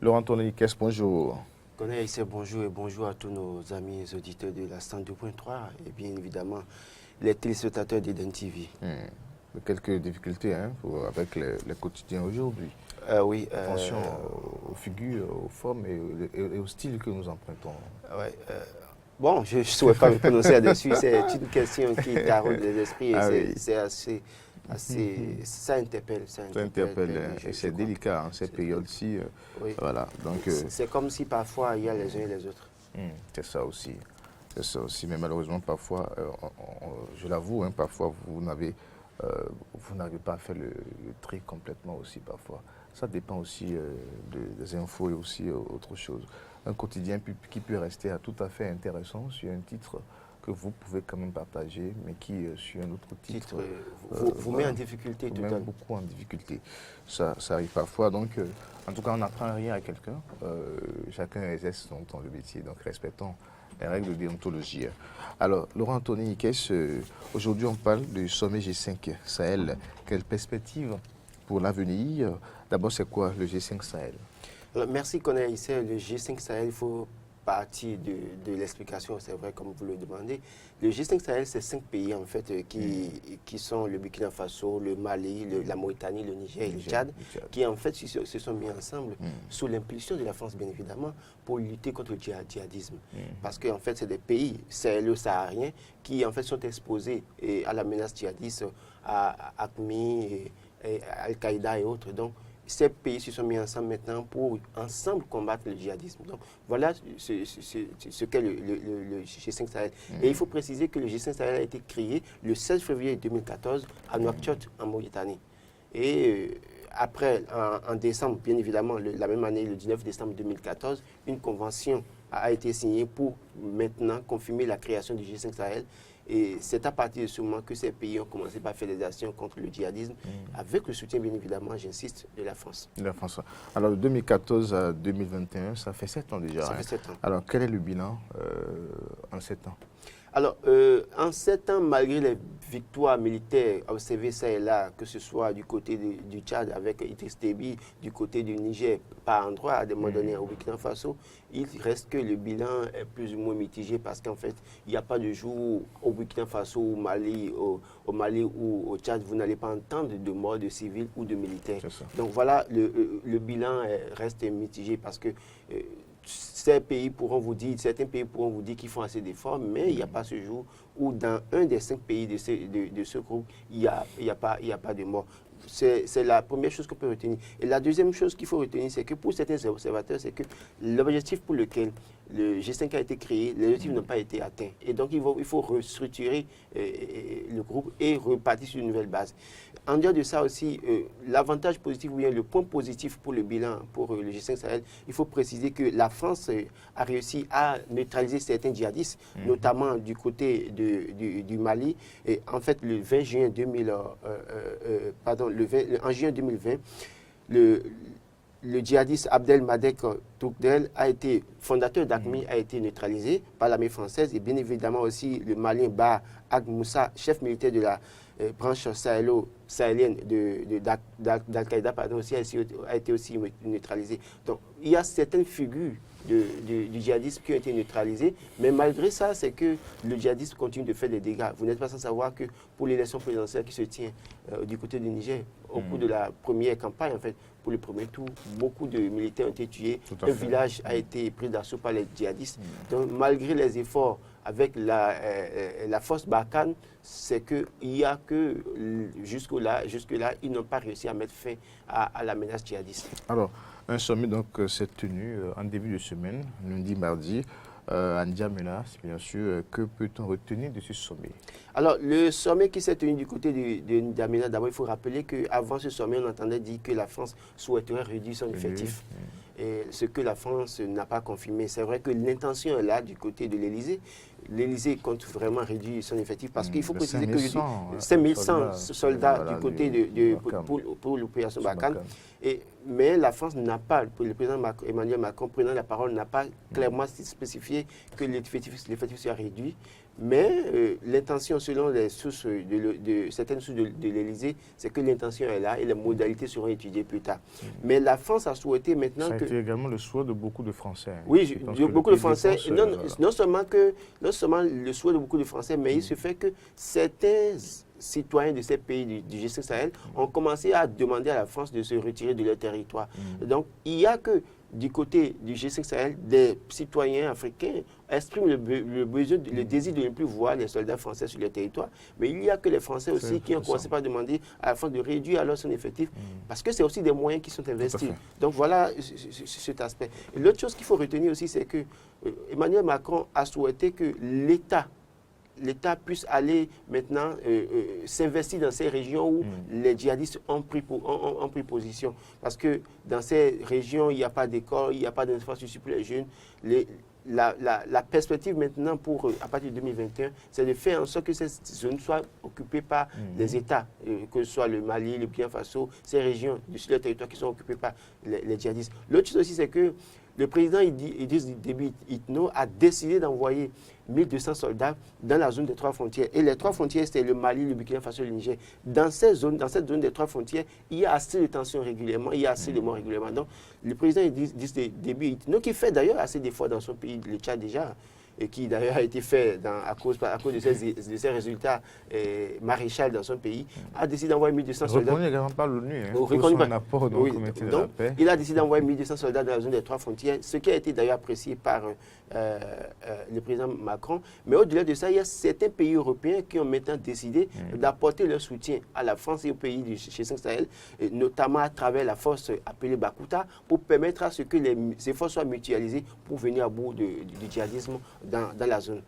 Laurent Tononiquès, bonjour. Bonjour et bonjour à tous nos amis auditeurs de la 102.3 et bien évidemment les téléspectateurs d'Eden TV. Quelques difficultés avec les quotidiens aujourd'hui. Oui. Attention aux figures, aux formes et au style que nous empruntons. Bon, je ne souhaite pas me prononcer là-dessus. C'est une question qui taraude les esprits et c'est assez, ça interpelle. Ça interpelle et c'est délicat, ces périodes-ci. Oui. Voilà, donc, c'est comme si parfois il y a les uns et les autres. C'est ça aussi. C'est ça aussi. Mais malheureusement, parfois, je l'avoue, parfois vous n'arrivez pas à faire le tri complètement aussi parfois. Ça dépend aussi des infos et aussi autre chose. Un quotidien qui peut rester tout à fait intéressant sur un titre que vous pouvez quand même partager, mais qui, sur un autre titre, vous met en difficulté tout à l'heure. Beaucoup en difficulté. Ça arrive parfois. Donc, en tout cas, on n'apprend rien à quelqu'un. Chacun exerce son le métier. Donc, respectons les règles de déontologie. Alors, Laurent Tononiquès, aujourd'hui, on parle du sommet G5 Sahel. Quelle perspective pour l'avenir? D'abord, c'est quoi le G5 Sahel? Alors, merci, Konaïssé. Le G5 Sahel, il faut partir de l'explication, c'est vrai, comme vous le demandez. Le G5 Sahel, c'est 5 pays, en fait, qui sont le Burkina Faso, le Mali, la Mauritanie, le Niger et le Tchad, qui, en fait, se sont mis ensemble sous l'impulsion de la France, bien évidemment, pour lutter contre le djihadisme. Parce qu'en fait, c'est des pays sahélo-sahariens qui, en fait, sont exposés à la menace djihadiste, à AQMI, Al-Qaïda et autres. Donc, ces pays se sont mis ensemble maintenant pour ensemble combattre le djihadisme. Donc voilà ce qu'est le G5 Sahel. Et il faut préciser que le G5 Sahel a été créé le 16 février 2014 à Nouakchott, en Mauritanie. Et après, en décembre, bien évidemment, la même année, le 19 décembre 2014, une convention a été signée pour maintenant confirmer la création du G5 Sahel. Et c'est à partir de ce moment que ces pays ont commencé par faire des actions contre le djihadisme, avec le soutien, bien évidemment, j'insiste, de la France. De la France. Alors, de 2014 à 2021, ça fait 7 ans déjà. Ça fait 7 ans. Alors, quel est le bilan en 7 ans? Alors, en 7 ans, malgré les victoires militaires observées ça et là, que ce soit du côté du Tchad avec Idriss Déby, du côté du Niger, par endroit, à des moments donnés au Burkina Faso, il reste que le bilan est plus ou moins mitigé parce qu'en fait, il n'y a pas de jour au Burkina Faso, au Mali ou au Tchad, vous n'allez pas entendre de morts de civils ou de militaires. Donc voilà, le bilan reste mitigé parce que certains pays pourront vous dire qu'ils font assez d'efforts, mais il n'y a pas ce jour où dans un des 5 pays de ce groupe, il n'y a pas de mort. C'est la première chose qu'on peut retenir. Et la deuxième chose qu'il faut retenir, c'est que pour certains observateurs, c'est que l'objectif pour lequel le G5 a été créé, les objectifs n'ont pas été atteints. Et donc, il faut restructurer le groupe et repartir sur une nouvelle base. En dehors de ça aussi, l'avantage positif ou bien le point positif pour le bilan, pour le G5 Sahel, il faut préciser que la France a réussi à neutraliser certains djihadistes, notamment du côté du Mali. Et en fait, le 20 juin 2020, le djihadiste Abdelmadek Toukdel fondateur d'AQMI, a été neutralisé par l'armée française et bien évidemment aussi le Malien Bah Ag Moussa, chef militaire de la branche sahélienne d'Al-Qaïda, a été aussi neutralisé. Donc il y a certaines figures du djihadisme qui ont été neutralisées, mais malgré ça, c'est que le djihadisme continue de faire des dégâts. Vous n'êtes pas sans savoir que pour l'élection présidentielle qui se tient du côté du Niger, au cours de la première campagne, en fait, pour le premier tour, beaucoup de militaires ont été tués. Un village a été pris d'assaut par les djihadistes. Donc, malgré les efforts avec la force Barkhane, c'est qu'il n'y a que jusque-là, ils n'ont pas réussi à mettre fin à la menace djihadiste. Alors, un sommet donc s'est tenu en début de semaine, lundi, mardi, à N'Djamena, bien sûr. Que peut-on retenir de ce sommet? Alors, le sommet qui s'est tenu du côté de N'Djamena, d'abord, il faut rappeler qu'avant ce sommet, on entendait dire que la France souhaiterait réduire son effectif. Et ce que la France n'a pas confirmé. C'est vrai que l'intention est là du côté de l'Élysée, l'Élysée compte vraiment réduire son effectif parce qu'il faut De préciser que 5100 5100 soldats voilà, du côté Barkhane. pour l'opération Barkhane. Barkhane. Mais la France n'a pas, le président Emmanuel Macron prenant la parole, n'a pas clairement spécifié que l'effectif soit réduit. Mais l'intention, selon les sources de certaines sources de l'Élysée, c'est que l'intention est là et les modalités seront étudiées plus tard. Mais la France a souhaité maintenant Ça a que... été également le souhait de beaucoup de Français. Oui, beaucoup de Français. Voilà. Non seulement le souhait de beaucoup de Français, mais il se fait que certains citoyens de ces pays du G5 Sahel ont commencé à demander à la France de se retirer de leur territoire. Donc, il n'y a que du côté du G5 Sahel, des citoyens africains expriment le désir de ne plus voir les soldats français sur le territoire. Mais il n'y a que les Français aussi qui ont commencé par demander à la France de réduire alors son effectif, parce que c'est aussi des moyens qui sont investis. Donc voilà cet aspect. L'autre chose qu'il faut retenir aussi, c'est que Emmanuel Macron a souhaité que l'État puisse aller maintenant s'investir dans ces régions où les djihadistes ont pris position. Parce que dans ces régions, il n'y a pas d'école, il n'y a pas d'infrastructure pour les jeunes. La perspective maintenant à partir de 2021, c'est de faire en sorte que ces zones soient occupées par les États, que ce soit le Mali, le Burkina Faso, ces régions sur le territoire qui sont occupées par les djihadistes. L'autre chose aussi, c'est que le président Idriss Déby Itno a décidé d'envoyer 1200 soldats dans la zone des 3 frontières. Et les 3 frontières, c'est le Mali, le Burkina Faso et le Niger. Dans cette zone des 3 frontières, il y a assez de tensions régulièrement, il y a assez de morts régulièrement. Donc, le président Idriss Déby Itno, qui fait d'ailleurs assez d'efforts dans son pays, le Tchad déjà, et qui d'ailleurs a été fait à cause de ces résultats maréchal dans son pays, a décidé d'envoyer 1200 soldats. Reconnu également par l'ONU, pour son apport dans le comité de la paix. Il a décidé d'envoyer 1200 soldats dans la zone des 3 frontières, ce qui a été d'ailleurs apprécié par le président Macron. Mais au-delà de ça, il y a certains pays européens qui ont maintenant décidé d'apporter leur soutien à la France et aux pays du G5 Sahel, notamment à travers la force appelée Bakuta, pour permettre à ce que les efforts soient mutualisés pour venir à bout du djihadisme dans la zone.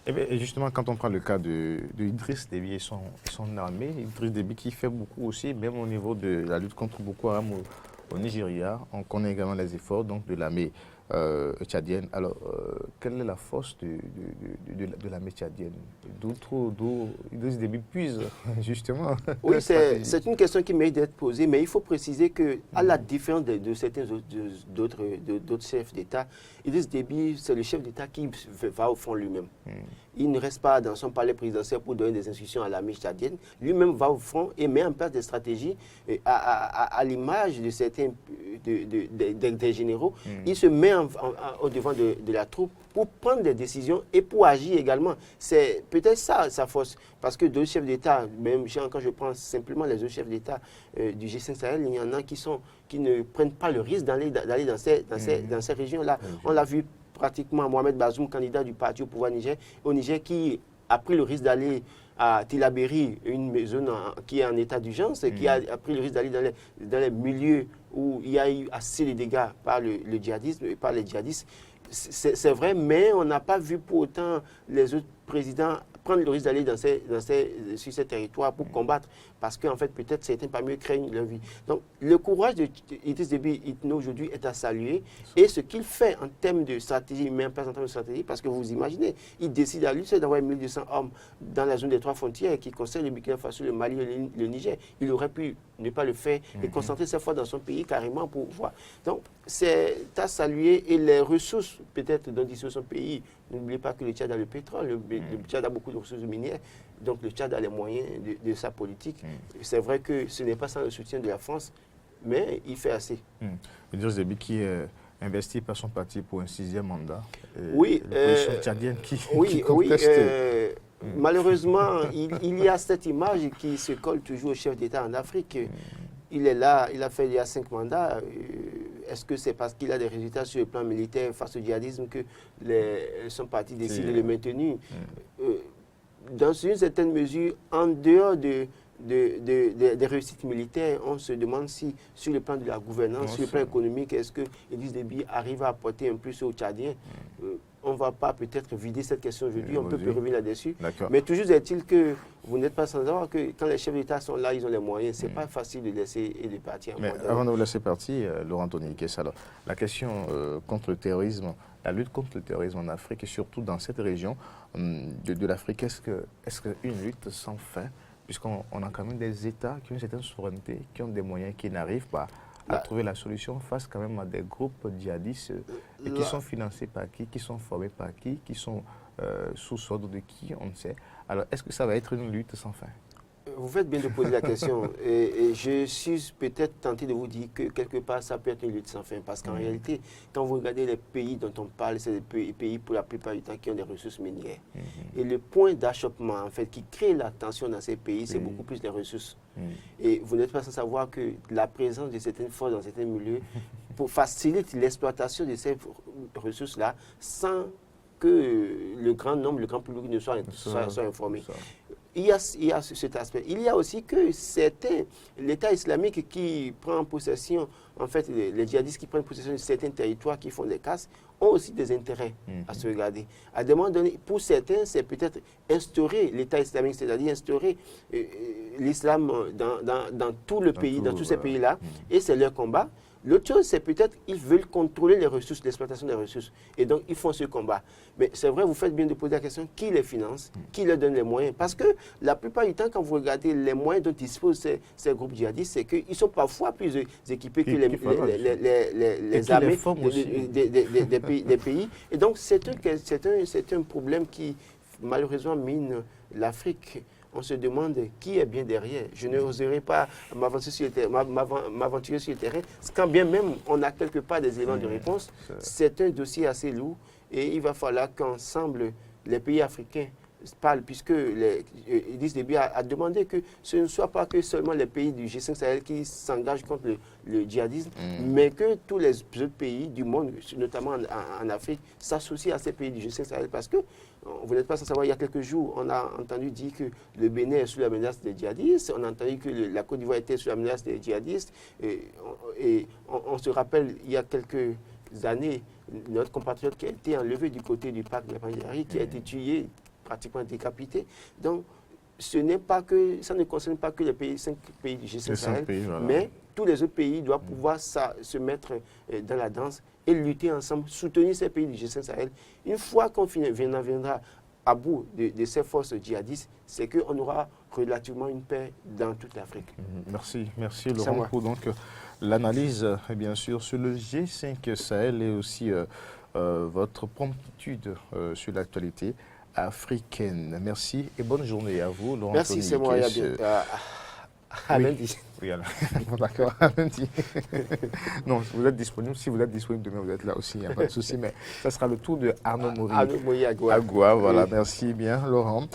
Et justement, quand on prend le cas de Idriss Déby et son armée, Idriss Déby qui fait beaucoup aussi, même au niveau de la lutte contre Boko Haram au Nigeria, on connaît également les efforts donc, de l'armée tchadienne. Alors, quelle est la force de l'armée tchadienne? D'où Idriss Déby puise, justement? Oui, c'est une question qui mérite d'être posée, mais il faut préciser qu'à la différence de certains d'autres chefs d'État, Idriss Déby, c'est le chef d'État qui va au front lui-même. Il ne reste pas dans son palais présidentiel pour donner des instructions à l'armée tchadienne. Lui-même va au front et met en place des stratégies à l'image de certains des généraux. Il se met au devant de la troupe pour prendre des décisions et pour agir également. C'est peut-être ça sa force. Parce que d'autres chefs d'État, même quand je prends simplement les autres chefs d'État du G5 Sahel, il y en a qui ne prennent pas le risque d'aller dans ces régions-là. On l'a vu pratiquement Mohamed Bazoum, candidat du parti au pouvoir au Niger, qui a pris le risque d'aller à Tillabéri, une zone qui est en état d'urgence, et qui a pris le risque d'aller dans les milieux où il y a eu assez de dégâts par le djihadisme et par les djihadistes. C'est vrai, mais on n'a pas vu pour autant les autres présidents prendre le risque d'aller sur ces territoires pour combattre, parce qu'en fait, peut-être certains parmi eux craignent leur vie. Donc, le courage d'Idriss Déby Itno aujourd'hui est à saluer, et ce qu'il fait en termes de stratégie, il met en place en termes de stratégie, parce que vous imaginez, il décide à lui seul d'avoir 1200 hommes dans la zone des 3 frontières qui concerne le Burkina Faso, le Mali et le Niger. Il aurait pu ne pas le faire et concentrer ses forces dans son pays carrément pour voir. Donc, c'est à saluer, et les ressources peut-être dont dispose son pays. N'oubliez pas que le Tchad a le pétrole, le Tchad a beaucoup de ressources minières, donc le Tchad a les moyens de sa politique. C'est vrai que ce n'est pas sans le soutien de la France, mais il fait assez. Idriss Déby qui est investi par son parti pour un 6e mandat. Oui, l'opposition tchadienne qui conteste. Malheureusement, il y a cette image qui se colle toujours au chef d'État en Afrique. Il est là, il a fait il y a 5 mandats. Est-ce que c'est parce qu'il a des résultats sur le plan militaire face au djihadisme que son parti décide de le maintenir? Dans une certaine mesure, en dehors des réussites militaires, on se demande si, sur le plan de la gouvernance, sur le plan économique, est-ce que Idriss Déby arrive à apporter un plus aux Tchadiens? On ne va pas peut-être vider cette question aujourd'hui, on peut revenir là-dessus. Mais toujours est-il que vous n'êtes pas sans savoir que quand les chefs d'État sont là, ils ont les moyens. Ce n'est pas facile de laisser et de partir. Mais avant de vous laisser partir, Laurent Tony Kessala, la question contre le terrorisme la lutte contre le terrorisme en Afrique et surtout dans cette région de l'Afrique, est-ce qu'une lutte sans fin, puisqu'on a quand même des États qui ont une certaine souveraineté, qui ont des moyens, qui n'arrivent pas à trouver la solution face quand même à des groupes djihadistes et qui sont financés par qui sont formés par qui sont sous ordre de qui, on ne sait. Alors, est-ce que ça va être une lutte sans fin? Vous faites bien de poser la question. Et je suis peut-être tenté de vous dire que quelque part, ça peut être une lutte sans fin. Parce qu'en réalité, quand vous regardez les pays dont on parle, c'est des pays pour la plupart du temps qui ont des ressources minières. Et le point d'achoppement, en fait, qui crée la tension dans ces pays, c'est beaucoup plus les ressources. Et vous n'êtes pas sans savoir que la présence de certaines forces dans certains milieux pour faciliter l'exploitation de ces ressources-là sans que le grand nombre, le grand public ne soit informé. Il y a cet aspect. Il y a aussi que l'État islamique qui prend possession, en fait, les djihadistes qui prennent possession de certains territoires qui font des casses, ont aussi des intérêts à se regarder. À un moment donné, pour certains, c'est peut-être instaurer l'État islamique, c'est-à-dire instaurer l'islam dans tout le pays, dans tous ces pays-là, et c'est leur combat. L'autre chose, c'est peut-être qu'ils veulent contrôler les ressources, l'exploitation des ressources. Et donc, ils font ce combat. Mais c'est vrai, vous faites bien de poser la question, qui les finance, qui leur donne les moyens? Parce que la plupart du temps, quand vous regardez les moyens dont disposent ces groupes djihadistes, c'est qu'ils sont parfois plus équipés que les armées des pays. Et donc, c'est un problème qui, malheureusement, mine l'Afrique. On se demande qui est bien derrière. Je n'oserais pas m'aventurer sur le terrain. Quand bien même on a quelque part des éléments de réponse, c'est un dossier assez lourd et il va falloir qu'ensemble les pays africains parlent, puisque Idriss Déby a demandé que ce ne soit pas que seulement les pays du G5 Sahel qui s'engagent contre le djihadisme, mais que tous les autres pays du monde, notamment en Afrique, s'associent à ces pays du G5 Sahel, parce que vous n'êtes pas sans savoir, il y a quelques jours, on a entendu dire que le Bénin est sous la menace des djihadistes, on a entendu que la Côte d'Ivoire était sous la menace des djihadistes, et on se rappelle, il y a quelques années, notre compatriote qui a été enlevé du côté du parc de la Pandérie, qui a été tué, pratiquement décapité. Donc, ça ne concerne pas que les 5 pays du G5 Sahel, mais tous les autres pays doivent pouvoir se mettre dans la danse et lutter ensemble, soutenir ces pays du G5 Sahel. Une fois qu'on viendra à bout de ces forces djihadistes, c'est qu'on aura relativement une paix dans toute l'Afrique. Merci Laurent pour donc l'analyse, bien sûr, sur le G5 Sahel et aussi votre promptitude sur l'actualité africaine. Merci et bonne journée à vous, Laurent. Merci, c'est moi. À lundi. Oui, d'accord, à lundi. Non, vous êtes disponible. Si vous êtes disponible demain, vous êtes là aussi, il n'y a pas de souci. Mais ça sera le tour de Arnaud Mori. Arnaud Mori Agua. Voilà, merci bien, Laurent.